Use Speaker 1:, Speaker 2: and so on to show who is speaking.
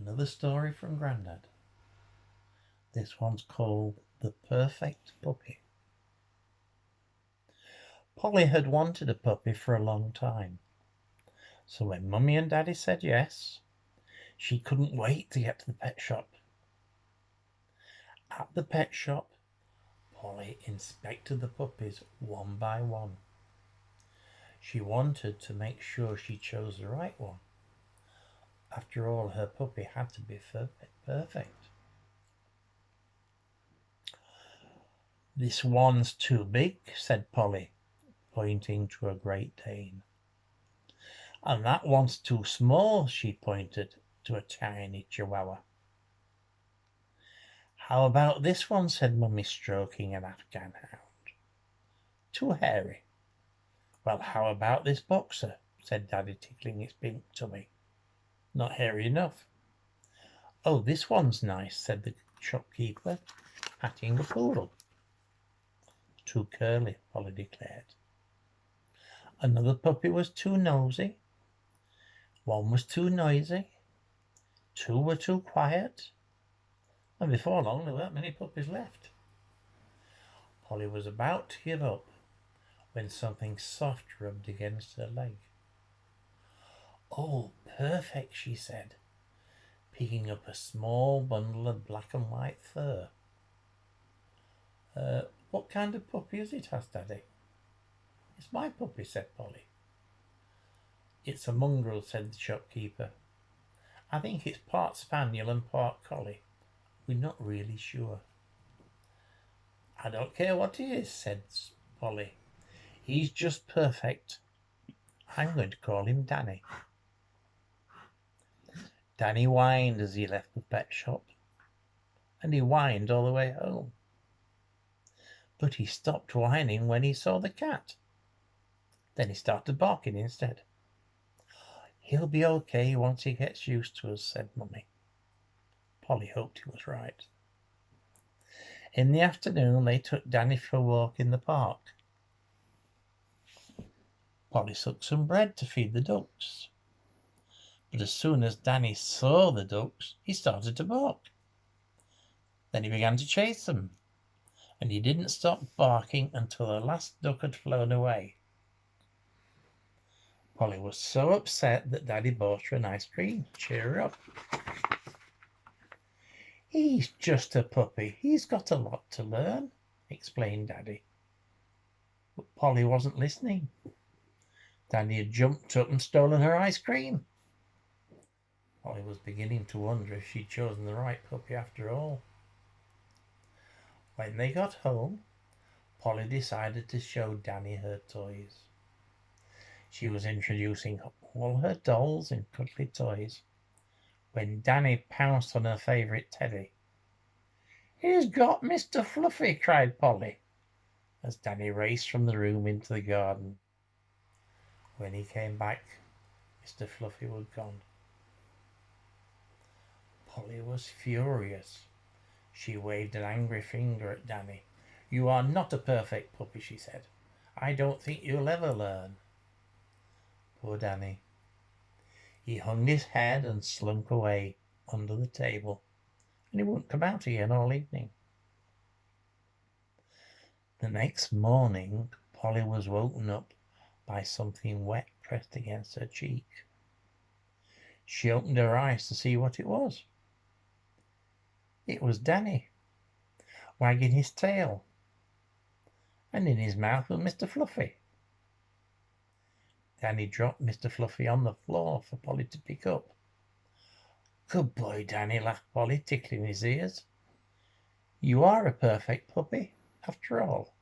Speaker 1: Another story from Grandad. This one's called The Perfect Puppy. Polly had wanted a puppy for a long time. So when Mummy and Daddy said yes, she couldn't wait to get to the pet shop. At the pet shop, Polly inspected the puppies one by one. She wanted to make sure she chose the right one. After all, her puppy had to be perfect. "This one's too big," said Polly, pointing to a Great Dane. "And that one's too small," she pointed to a tiny Chihuahua. "How about this one?" said Mummy, stroking an Afghan hound. "Too hairy." "Well, how about this boxer?" said Daddy, tickling its pink tummy. "Not hairy enough." "Oh, this one's nice," said the shopkeeper, patting a poodle. "Too curly," Polly declared. Another puppy was too nosy. One was too noisy. Two were too quiet. And before long, there weren't many puppies left. Polly was about to give up when something soft rubbed against her leg. "Oh, perfect," she said, picking up a small bundle of black and white fur. What kind of puppy is it?" asked Daddy. "It's my puppy," said Polly. "It's a mongrel," said the shopkeeper. "I think it's part spaniel and part collie. We're not really sure." "I don't care what he is," said Polly. "He's just perfect. I'm going to call him Danny." Danny whined as he left the pet shop, and he whined all the way home. But he stopped whining when he saw the cat. Then he started barking instead. "He'll be okay once he gets used to us," said Mummy. Polly hoped he was right. In the afternoon, they took Danny for a walk in the park. Polly took some bread to feed the ducks. But as soon as Danny saw the ducks, he started to bark. Then he began to chase them, and he didn't stop barking until the last duck had flown away. Polly was so upset that Daddy bought her an ice cream to cheer her up. "He's just a puppy. He's got a lot to learn," explained Daddy. But Polly wasn't listening. Danny had jumped up and stolen her ice cream. Polly was beginning to wonder if she'd chosen the right puppy after all. When they got home, Polly decided to show Danny her toys. She was introducing all her dolls and cuddly toys when Danny pounced on her favourite teddy. "He's got Mr. Fluffy!" cried Polly, as Danny raced from the room into the garden. When he came back, Mr. Fluffy was gone. Polly was furious. She waved an angry finger at Danny. "You are not a perfect puppy," she said. "I don't think you'll ever learn." Poor Danny. He hung his head and slunk away under the table, and he wouldn't come out again all evening. The next morning, Polly was woken up by something wet pressed against her cheek. She opened her eyes to see what it was. It was Danny, wagging his tail, and in his mouth was Mr. Fluffy. Danny dropped Mr. Fluffy on the floor for Polly to pick up. "Good boy, Danny," laughed Polly, tickling his ears. "You are a perfect puppy, after all."